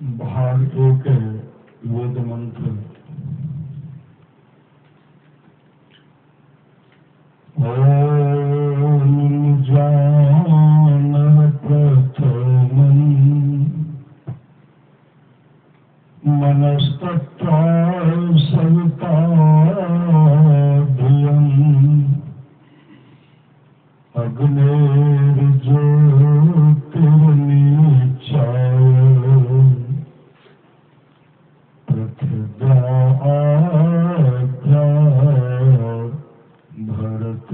भाग एक वेद मंत्र। ओम जानः प्रथमं मनस्तत्त्वा सविता धियम् अग्निर्ज्योतिर्निचाय भरत।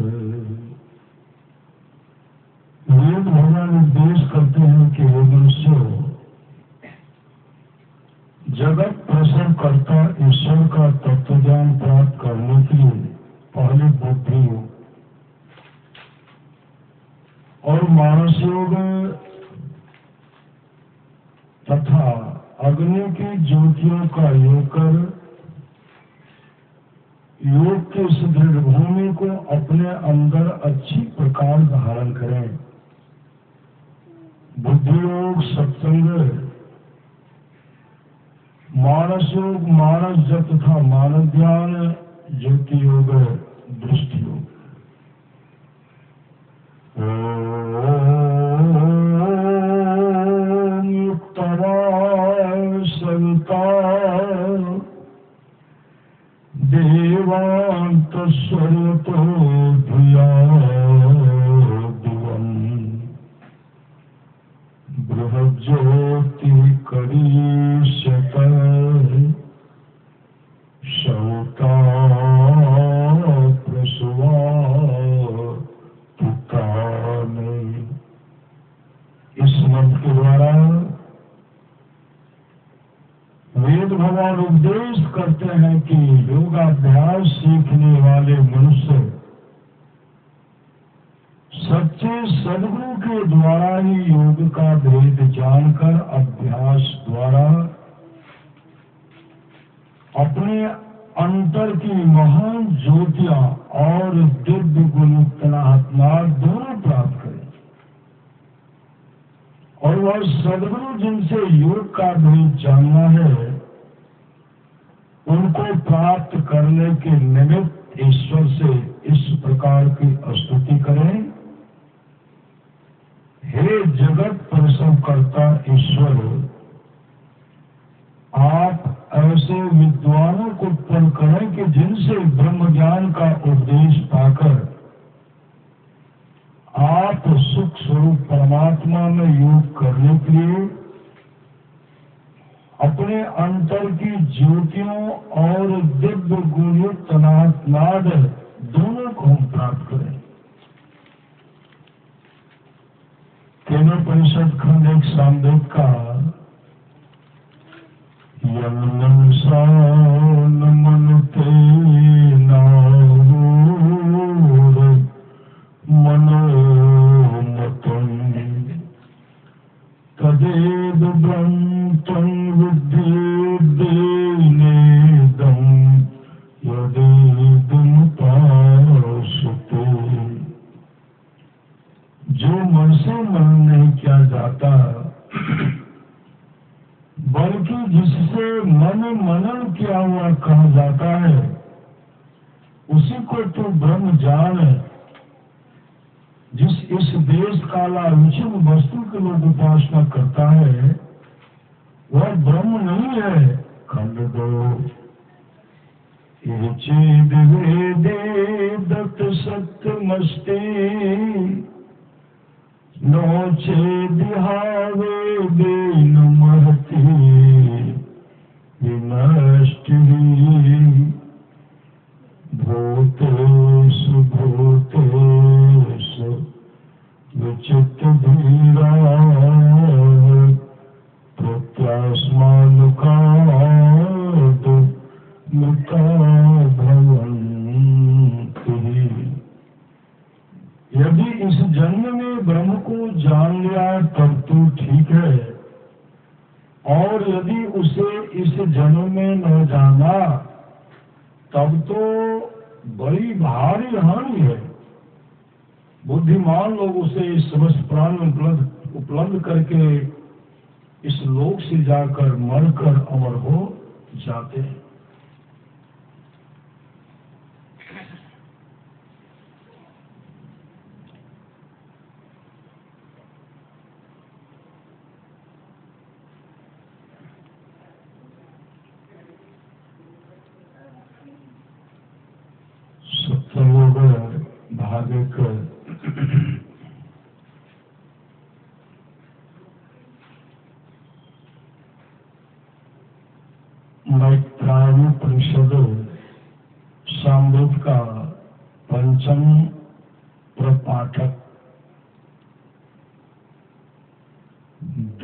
वेद भगवान उपदेश करते हैं कि हे मनुष्य, जगत प्रसव करता ईश्वर का तत्वज्ञान प्राप्त करने के लिए पहले बुद्धि योग और मानस योग तथा अग्नि की ज्योतियों का योग कर योग के इस दृढ़ भूमि को अपने अंदर अच्छी प्रकार धारण करें। बुद्धि योग सत्संग, मानस योग मानस जप तथा मानस ध्यान, ज्योति योग दृष्टि योग। ओम युक्तवा सविता देवान्तस्वरतो धिया दिवम् बृहज्योतिकरीष्यत शौता प्रसवा पुताने। इस मंत्र के द्वारा वेद भगवान उपदेश करते हैं कि योगाभ्यास सीखने वाले मनुष्य सच्चे सद्गुरु के द्वारा ही योग का भेद जानकर अभ्यास द्वारा अपने अंतर की महान ज्योतियां और दिव्य गुणनात्माद दोनों प्राप्त करें और वह सद्गुरु जिनसे योग का भेद जानना है उनको प्राप्त करने के निमित्त ईश्वर से इस प्रकार की स्तुति करें। हे जगत प्रसव करता ईश्वर, आप ऐसे विद्वानों को उत्पन्न करें कि जिनसे ब्रह्म ज्ञान का उपदेश पाकर आप सुख स्वरूप परमात्मा में योग करने के लिए अपने अंतर की ज्योतियों और दिव्य गुणयुक्त नाद दोनों को हम प्राप्त करें। केनोपनिषद खंड एक सामवेद का यमनं सान मनते नारूर मनोमतं तदेव ब्रह्मं विद्येदेनेदं यदेदमुपासते। जो मन से मन नहीं किया जाता बल्कि जिससे मन मनन किया हुआ कहा जाता है उसी को तो ब्रह्म जान है। जिस इस देश काला विषम वस्तु के लोग उपासना करता है वह ब्रह्म नहीं है। खंड दो चेद वेदे दत्त सत्यमस्ते नो चेदिहावे देन महति विनष्टि भूतेषु भूतेषु विचित्त धीरा प्रत्यास्मानुकाद मुक्ता भवन्ति। यदि इस जन्म में ब्रह्म को जान लिया तब तो ठीक है, और यदि उसे इस जन्म में न जाना तब तो बड़ी भारी हानि है। बुद्धिमान लोग उसे समस्त प्राण उपलब्ध करके इस लोक से जाकर मरकर अमर हो जाते हैं। सत्संग भाग एक मैत्रायणी परिषद सामवेद का पंचम प्रपाठक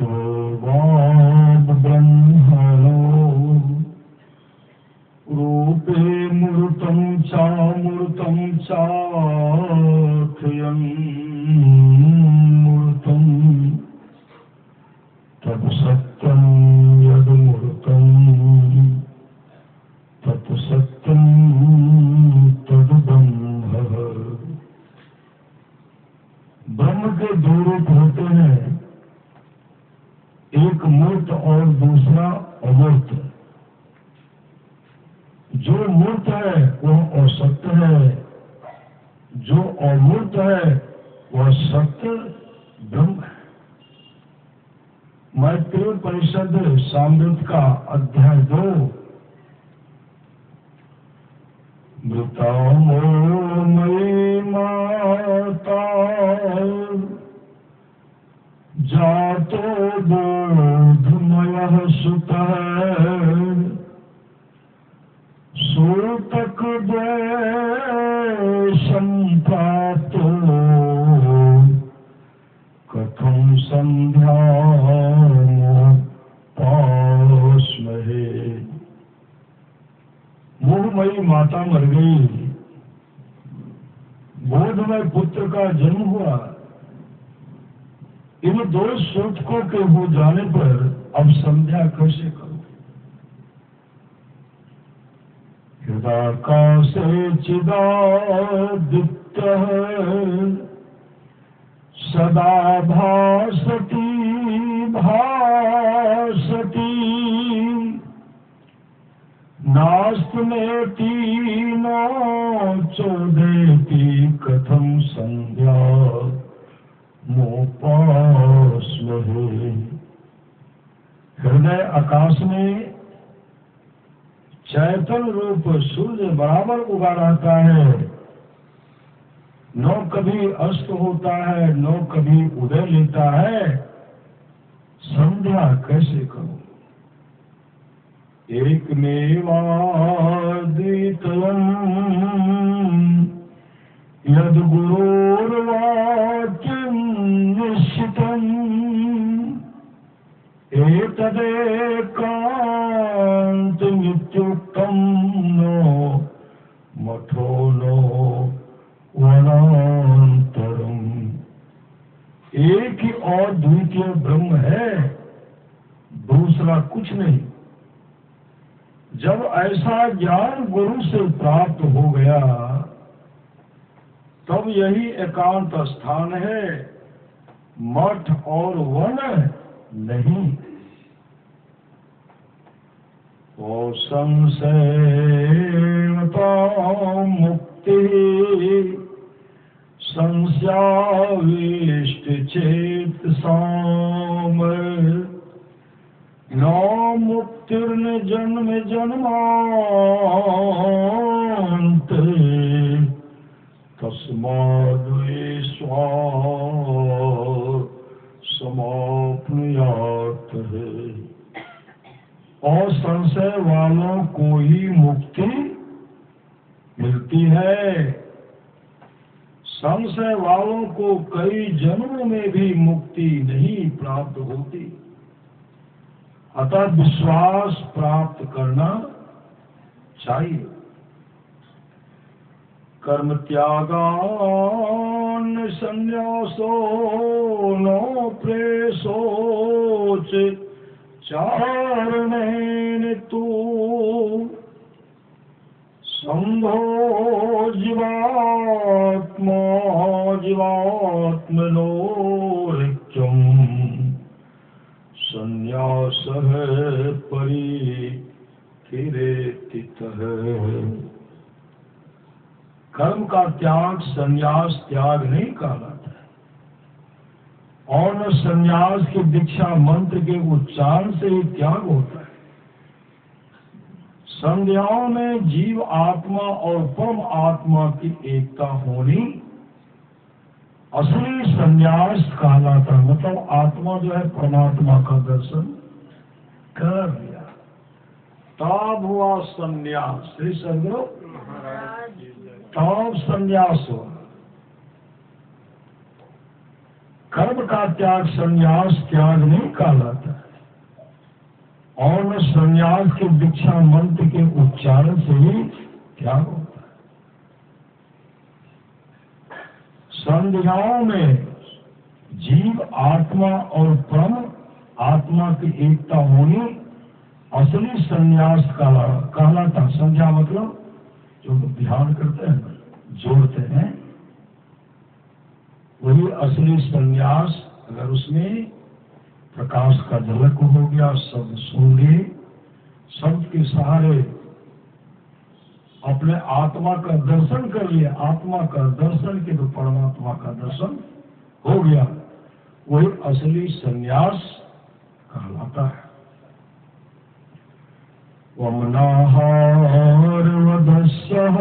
देवाद ब्रह्मणो रूपे मूर्तं चाख्यं मूर्तं तत् सत्यं यद्मूर्तं तत् सत्यं तद् ब्रह्म। ब्रह्म के दो रूप होते हैं, एक मूर्त और दूसरा अमूर्त। जो मूर्त है वह असत्य है, जो अमूर्त है वह सत्य ब्रह्म है। मैत्रेय परिषद सामवेद का अध्याय 2। मृतामो मयि माता जातो बोधमयः सुतः सूतक द्वेषं प्राप्तो कथं संध्यामुपास्महे। मोहमयी माता मर गई, बोधमय पुत्र का जन्म हुआ। इन दो सूतकों के हो जाने पर अब संध्या कैसे करूं? हृदाकाशे चिदादित्यः सदा भासति भासति नास्तिमेति न चोदेति कथं संध्या मोपास्महे। हृदय आकाश में चैतन्य रूप सूर्य बराबर उगा रहता है, न कभी अस्त होता है न कभी उदय लेता है। संध्या कैसे करूं? एकमेवाद्वितीयं यद् गुरोर्वाक्यं निश्चितम् एतदेकान्तमित्युक्तं नो मठो नो वनान्तरम्। एक ही और द्वितीय ब्रह्म है, दूसरा कुछ नहीं। जब ऐसा ज्ञान गुरु से प्राप्त हो गया तब यही एकांत स्थान है, मठ और वन नहीं। ओ संशयता मुक्ति संस्याविष्ट चेतसाम न मुक्तिर्न जन्म जन्मान्ते तस्माद्वेश्वात् समाप्नुयात् है। और संशय वालों को ही मुक्ति मिलती है। संशय वालों को कई जन्मों में भी मुक्ति नहीं प्राप्त होती। अतः विश्वास प्राप्त करना चाहिए। कर्म त्यागान संन्यासो नो प्रेसोच चारणेन तू संभो जीवात्मा जीवात्मनो रिक्तम् संन्यासः परिकिरेतितः। कर्म का त्याग संन्यास त्याग नहीं कहलाता है, और न संन्यास की दीक्षा मंत्र के उच्चारण से ही त्याग होता है। संध्याओं में जीव आत्मा और परम आत्मा की एकता होनी असली संन्यास कहलाता। मतलब आत्मा जो है परमात्मा का दर्शन कर लिया, तब हुआ संन्यास। श्री सदगुरु तब संन्यास हुआ। कर्म का त्याग संन्यास त्याग नहीं कहलाता है, और न संन्यास के दीक्षा मंत्र के उच्चारण से ही त्याग होता है। संध्याओं में जीव आत्मा और परम आत्मा की एकता होनी असली संन्यास कहलाता। संध्या मतलब जो ध्यान करते हैं, जोड़ते हैं, वही असली संन्यास। अगर उसमें प्रकाश का झलक हो गया, शब्द सुन लिए, शब्द के सहारे अपने आत्मा का दर्शन कर लिया, आत्मा का दर्शन के तो परमात्मा का दर्शन हो गया, वही असली संन्यास कहलाता है। वमनाहार वदस्यः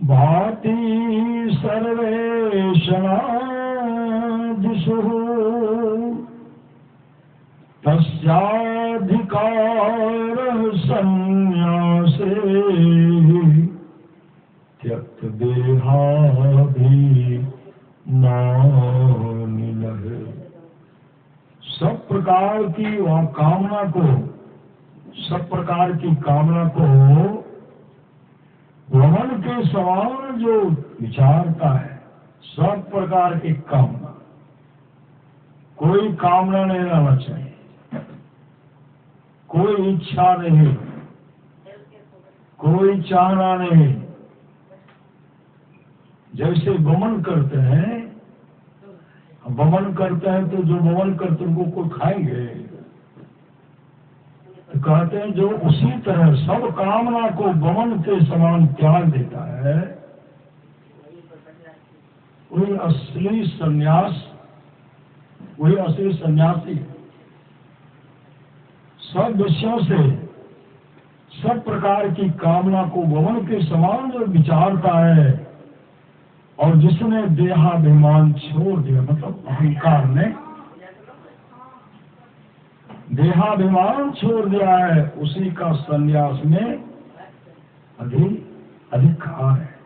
भाति सर्वेषणादिषुः तस्याधिकारः संन्यासे त्यक्त देहाभिमानिनः। सब प्रकार की वह कामना को, सब प्रकार की कामना को वमन के समान जो विचारता है, सब प्रकार की कामना, कोई कामना नहीं रहना चाहिए, कोई इच्छा नहीं, कोई चाहना नहीं। जैसे वमन करते हैं, वमन करते हैं तो जो वमन करते हैं उनको कोई खाएंगे, तो कहते हैं जो उसी तरह सब कामना को वमन के समान त्याग देता है, वही असली संन्यास, वही असली सन्यासी। सब विषयों से, सब प्रकार की कामना को वमन के समान जो विचारता है, और जिसने देहाभिमान छोड़ दिया, मतलब अहंकार ने देहाभिमान छोड़ दिया है, उसी का संन्यास में अधिकार है।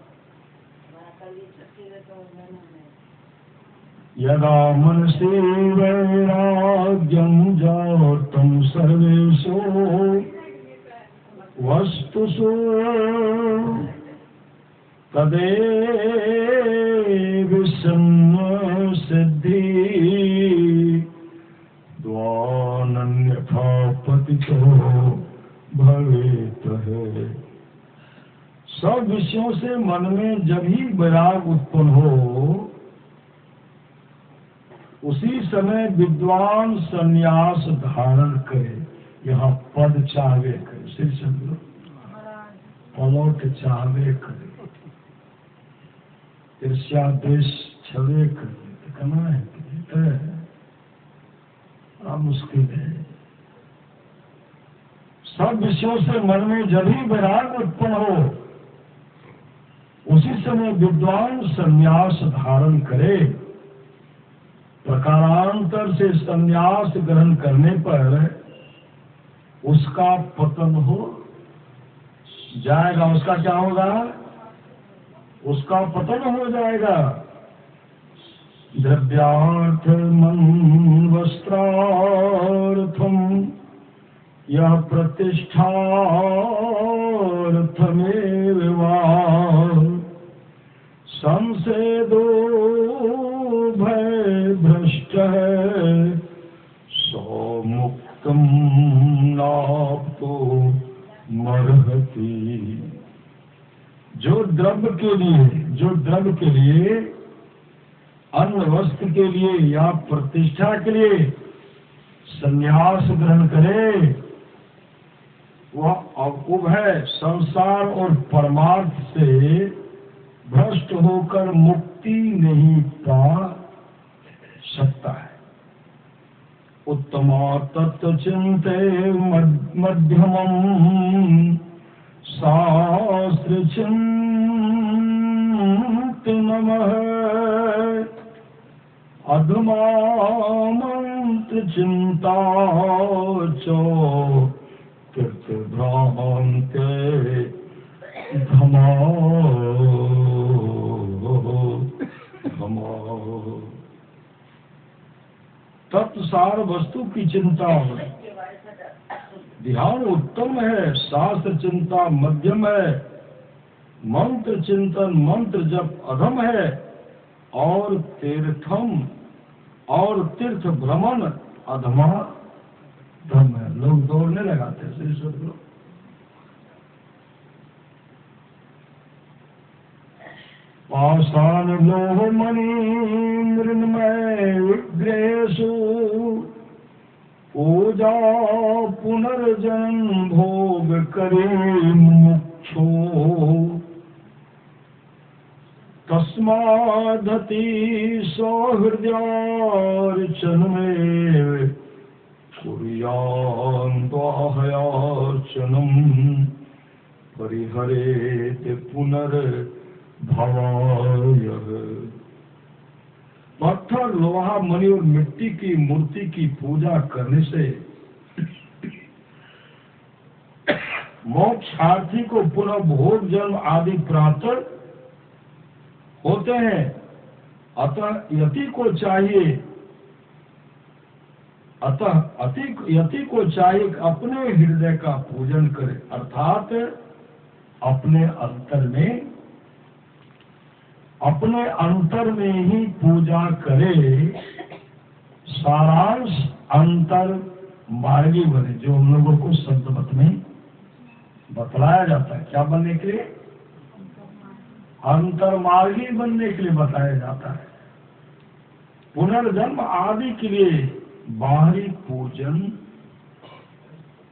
यदा मनसि वैराग्यं जातं सर्वेषु वस्तुषु तदेव सिद्धि द्वानन्यथा पतितो भवेत् है। सब विषयों से मन में जब ही वैराग उत्पन्न हो, उसी समय विद्वान संन्यास धारण करे। यहाँ पद चाहवे करे, श्री चंद्र पलौट चाहवे करे, ईर्ष्या देश छवे करे, कहना है बड़ा मुश्किल है। सब विषयों से मन में जब ही वैराग उत्पन्न हो, उसी समय विद्वान संन्यास धारण करे। प्रकारांतर से संन्यास ग्रहण करने पर उसका पतन हो जाएगा। उसका क्या होगा? उसका पतन हो जाएगा। द्रव्यार्थम वस्त्रार्थम यह प्रतिष्ठार्थमेव वा संसेदो भय भ्रष्ट सो मुक्तम नाप्तो मर्हति। जो द्रव्य के लिए अन्न वस्त्र के लिए या प्रतिष्ठा के लिए संन्यास ग्रहण करे, वह उभय संसार और परमार्थ से भ्रष्ट होकर मुक्ति नहीं पा सकता है। उत्तमा तत्व चिंते मध्यमम शास्त्र चिंतनमः अधमा मंत्र चिंता चो तीर्थ भ्रांते धमा तत्सार वस्तु की चिंता हो, ध्यान उत्तम है, शास्त्र चिंता मध्यम है, मंत्र चिंतन मंत्र जप अधम है, और तीर्थ भ्रमण अधमा धम है। लोग दौड़ने लगाते हैं श्री सदगुरु। पाषाण लोह मणि मृन्मय विग्रहेषु पूजा पुनर्जन्म भोग करे मुमुक्षो तस्मादति सौहृदयार्चन में कुर्यान् दाहयार्चनम् परिहरेत पुनर्भवायः। पत्थर लोहा मणि और मिट्टी की मूर्ति की पूजा करने से मोक्षार्थी को पुनः भोग जन्म आदि प्राप्त होते हैं। अतः यति को चाहिए अपने हृदय का पूजन करे, अर्थात अपने अंतर में ही पूजा करे। सारांश अंतर मार्गी बने, जो हम लोगों को संत मत में बतलाया जाता है। क्या बनने के लिए? अंतर्मार्गी बनने के लिए बताया जाता है। पुनर्जन्म आदि के लिए बाहरी पूजन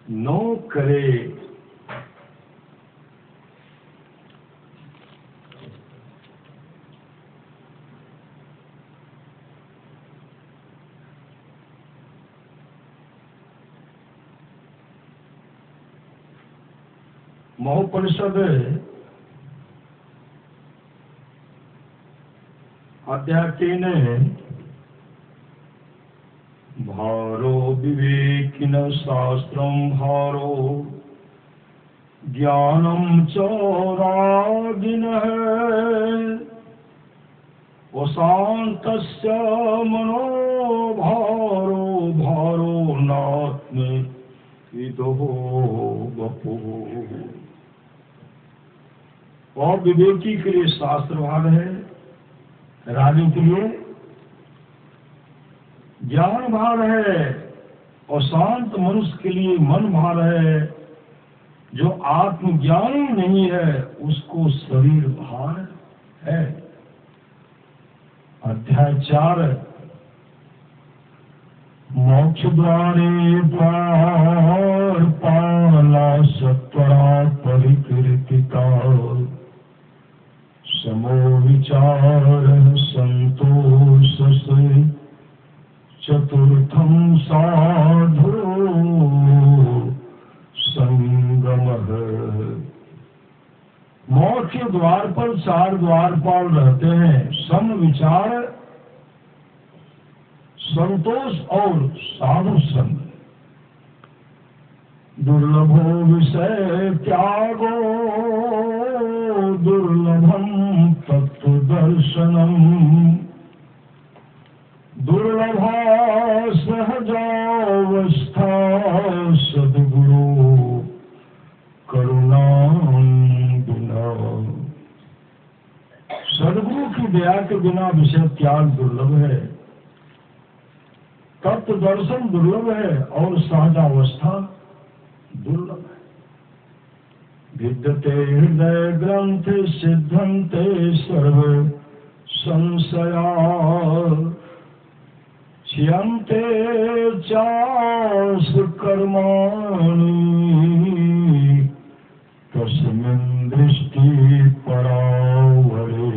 न करे। महोपनिषद अध्याय 3 भारो विवेकिन शास्त्रम भारो ज्ञानम चौरागिनः वशान्तस्य मनो भारो भारो नात्मे विदो वपु। और विवेकी के लिए शास्त्र भार है, राजू के लिए ज्ञान भार है, और शांत मनुष्य के लिए मन भार है। जो आत्मज्ञानी नहीं है उसको शरीर भार है। अध्याय 4 मोक्ष द्वारे द्वार पाला सत्वरा परिकीर्तिता समो विचार संतोष से चतुर्थम साधु संगम। मोक्ष के द्वार पर 4 द्वारपाल रहते हैं, सम विचार, संतोष और साधु संग। दुर्लभो विषय त्यागो दुर्लभम तत्व दर्शनम दुर्लभा सहजावस्था सद्गुरु करुणा बिना। सद्गुरु की दया के बिना विषय त्याग दुर्लभ है, तत्व दर्शन दुर्लभ है और सहजावस्था दुर्लभ है। विद्यते हृदय ग्रंथ सिद्धंते सर्व संशया छियन्ते चास कर्माणि तस्मिन् दृष्टि परावरे।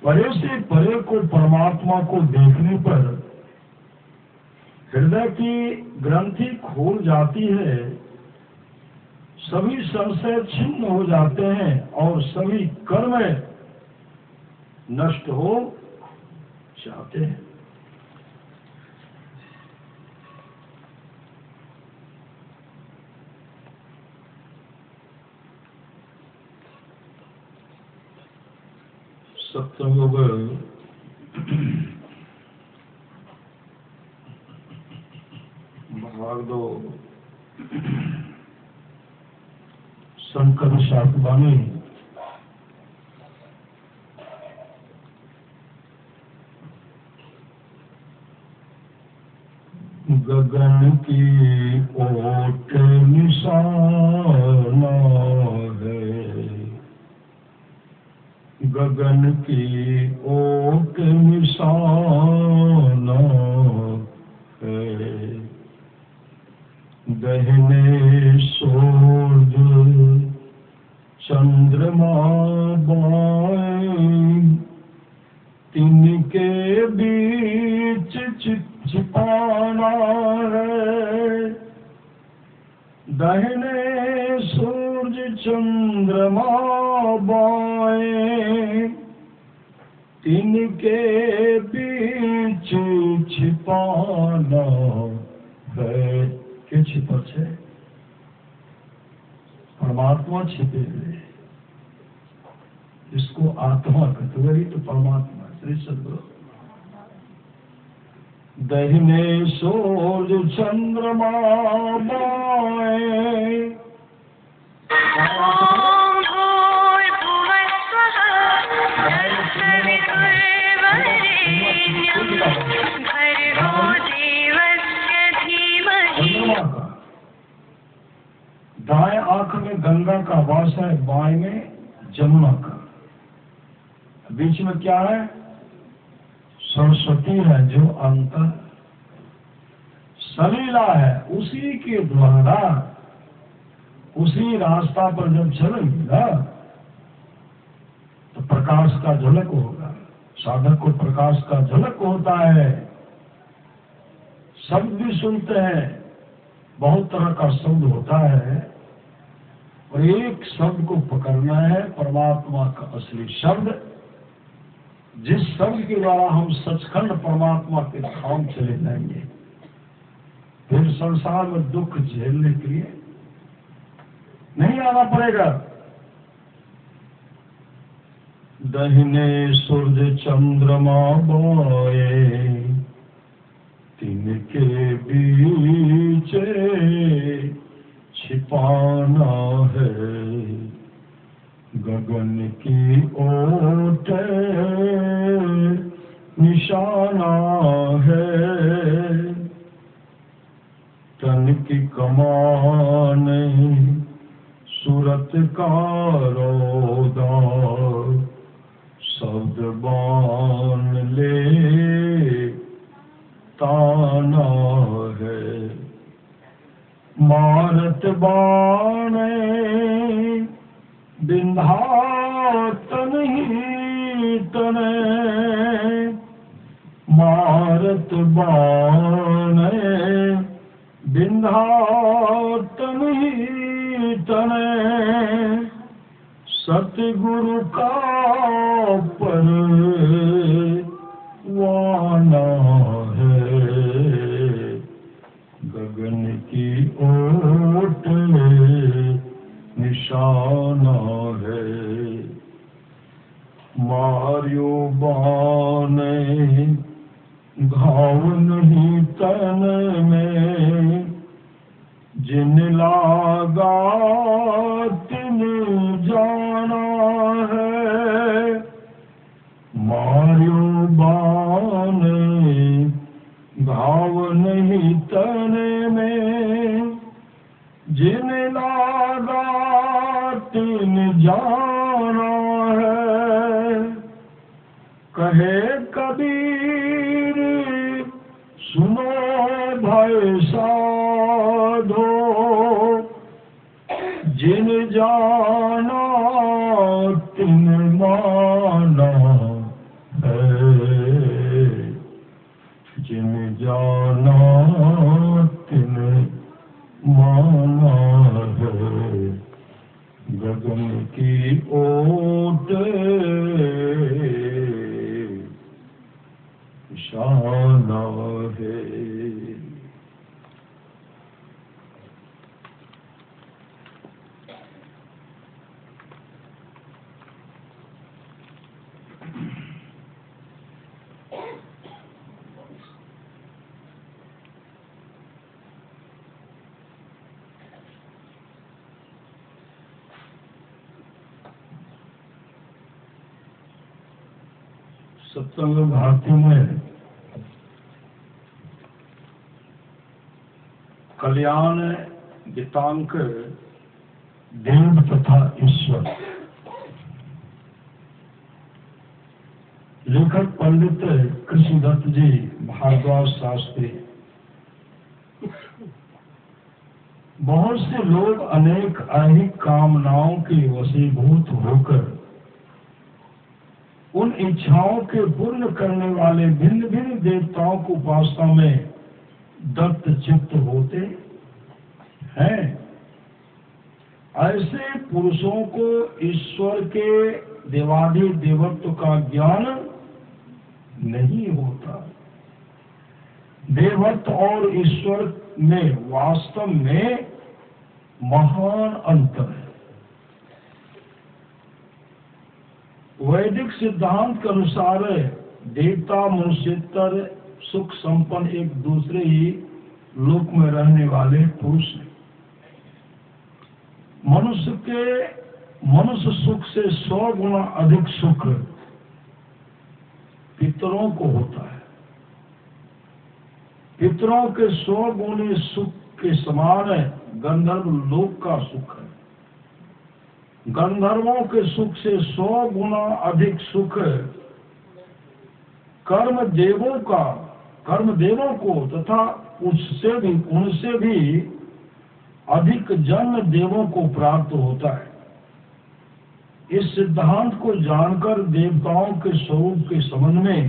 परे से परे को परमात्मा को देखने पर हृदय की ग्रंथि खोल जाती है, सभी संशय छिन्न हो जाते हैं और सभी कर्म नष्ट हो जाते हैं। सत्संग भाग 2 शंकर शातवाणी। गगन की ओट निशाना है, गगन की ओट निशाना है, दहिने सूरज चंद्रमा बाएं, तिनके बीच छिपाना है, दाहिने सूरज चंद्रमा बाएं, तिनके बीच छिपाना है। के छिपा छे? परमात्मा छिपे हुए, इसको आत्मा कहते, वही तो परमात्मा श्री सद्गुरु। दहिने सूरज चंद्रमा बाएं, दाएं आंख में गंगा का वास है, बाएं में जमुना का, बीच में क्या है? सरस्वती है जो अंतर सलीला है। उसी के द्वारा उसी रास्ता पर जब चलेंगे ना तो प्रकाश का झलक होगा। साधक को प्रकाश का झलक होता है। शब्द भी सुनते हैं, बहुत तरह का शब्द होता है और एक शब्द को पकड़ना है, परमात्मा का असली शब्द, जिस शब्द के द्वारा हम सचखंड परमात्मा के धाम चले जाएंगे। फिर संसार में दुख झेलने के लिए नहीं आना पड़ेगा। दहिने सूरज चंद्रमा बाएं, तिनके बीच छिपाना है, गगन की ओट निशाना है, तन की कमान सूरत का रोदा, शब्द बान ले ताना है, मारत बाणे बिंधातन ही तने, मारत बाणे बिंधातन ही तने, सतगुरु का परवाना है, गगन की ओट निशाना है, मार्यो बाने घाव नहीं तन में, जिन लागा तिन जाना है, मार्यो बाने घाव नहीं तन में, जिन लागा तिन जाना है, कहे कबीर सुनो भाई साधो, जिन जाना तिन माना है, जिन जाना तिन माना है। गगन की ओट शाना है। सत्संग भारती में कल्याण गीतांक देव तथा ईश्वर, लेखक पंडित कृष्णदत्त जी भारद्वाज शास्त्री। बहुत से लोग अनेक ऐहिक कामनाओं के वशीभूत होकर उन इच्छाओं के पूर्ण करने वाले भिन्न भिन्न देवताओं को उपासना में दत्त चित्त होते हैं। ऐसे पुरुषों को ईश्वर के देवाधि देवत्व का ज्ञान नहीं होता। देवत्व और ईश्वर में वास्तव में महान अंतर है। वैदिक सिद्धांत के अनुसार देवता मनुष्यतर सुख संपन्न एक दूसरे ही लोक में रहने वाले पुरुष हैं। मनुष्य सुख से 100 गुना अधिक सुख पितरों को होता है। पितरों के 100 गुने सुख के समान गंधर्व लोक का सुख है। गंधर्वों के सुख से 100 गुना अधिक सुख कर्म देवों को तथा उनसे भी अधिक जन्म देवों को प्राप्त होता है। इस सिद्धांत को जानकर देवताओं के स्वरूप के संबंध में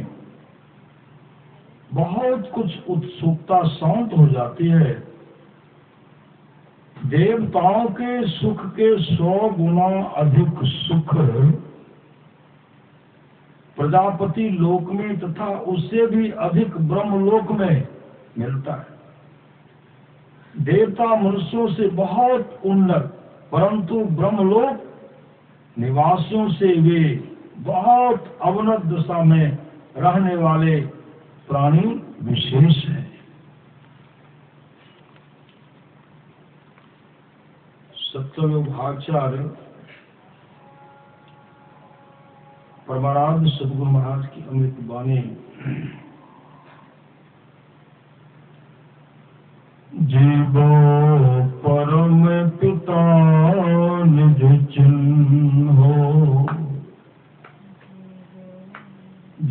बहुत कुछ उत्सुकता शांत हो जाती है। देवताओं के सुख के 100 गुना अधिक सुख प्रजापति लोक में तथा उससे भी अधिक ब्रह्मलोक में मिलता है। देवता मनुष्यों से बहुत उन्नत, परंतु ब्रह्मलोक निवासियों से वे बहुत अवनत दशा में रहने वाले प्राणी विशेष हैं। सत्ययोग भागचार्य परमाराध्य सद्गुरु महाराज की अमृत वाणी। जीवो परम पिता निज चिन्हो,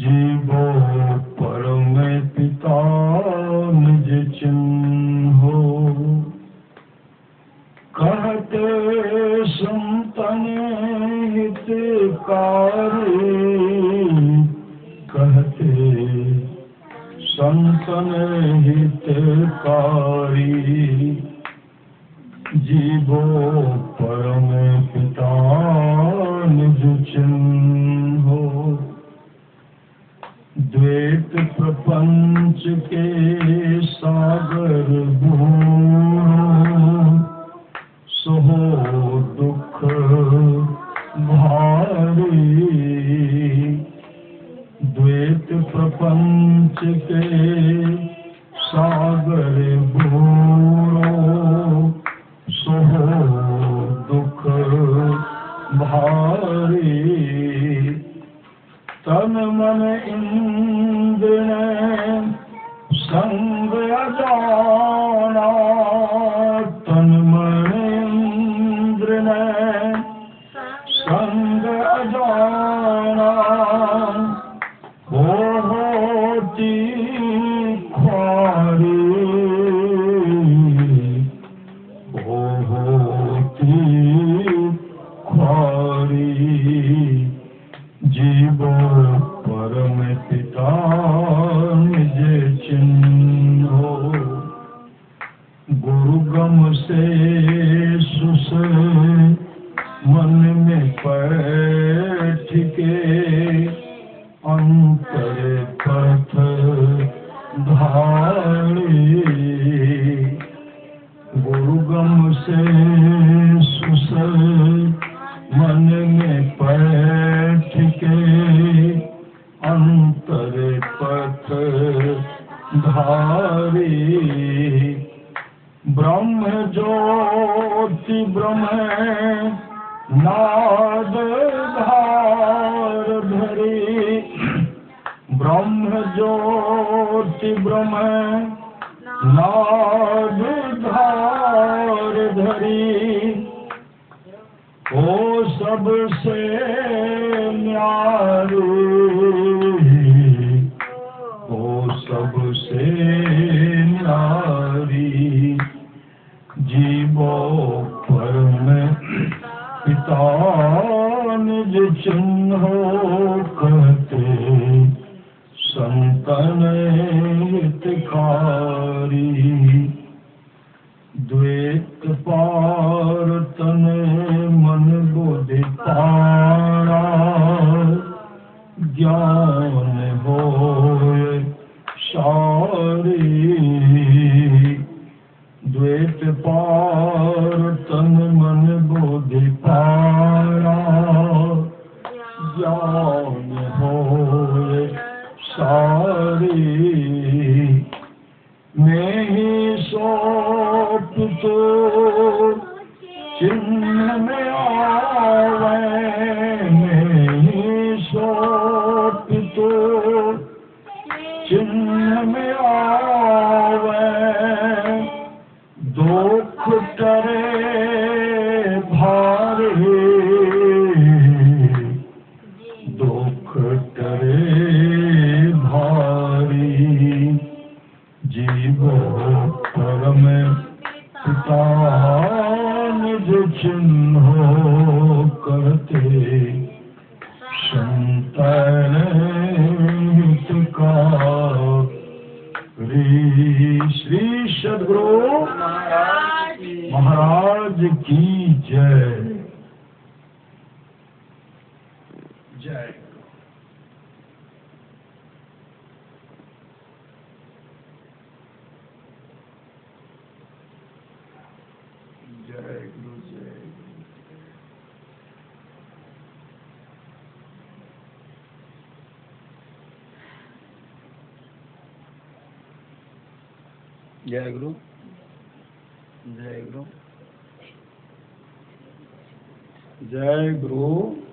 जीवो परम पिता निज चिन्हो, कहते संतन हितकारी, कहते संतन हितकारी, जीवो परम पिता निज चिन्हो। द्वैत प्रपंच के सागर भूरो, सोहो दुख भारी, द्वैत प्रपंच के सागर भूरो, सोहो दुख भारी। तन मन इंद्र ने संग अजाना, तन मन इंद्र ने संग अजाना, से सुस मन में बैठ के अंतर पथ धारे। गुरुगम से सुस मन में बैठ के अंतर पथ धारे। ब्रह्म ज्योति ब्रह्म नाद धार धरी। ब्रह्म ज्योति ब्रह्म नाद धार धरी। ओ सबसे न्यारी, ओ सबसे न्यारी। जीवो परम पिता निज चिन्हो कहते संतन हितकारी। द्वैत पार तन मन बुद्धि पारा। ज्ञान होय सारी। द्वैत पार तन मन बुद्धि पारा। ज्ञान होय सारी। मैं ही सोपित चिन्ह में आवे। मैं ही सोपित चिन्ह में आवे। दुख करे भारी। दुख करे भारी। जीवो परम पिता निज चिन्हो करते संतन हितकारी। श्री सद्गुरु महाराज की जय। जय। जय गुरु जय। जय गुरु जय गुरु जय गुरु।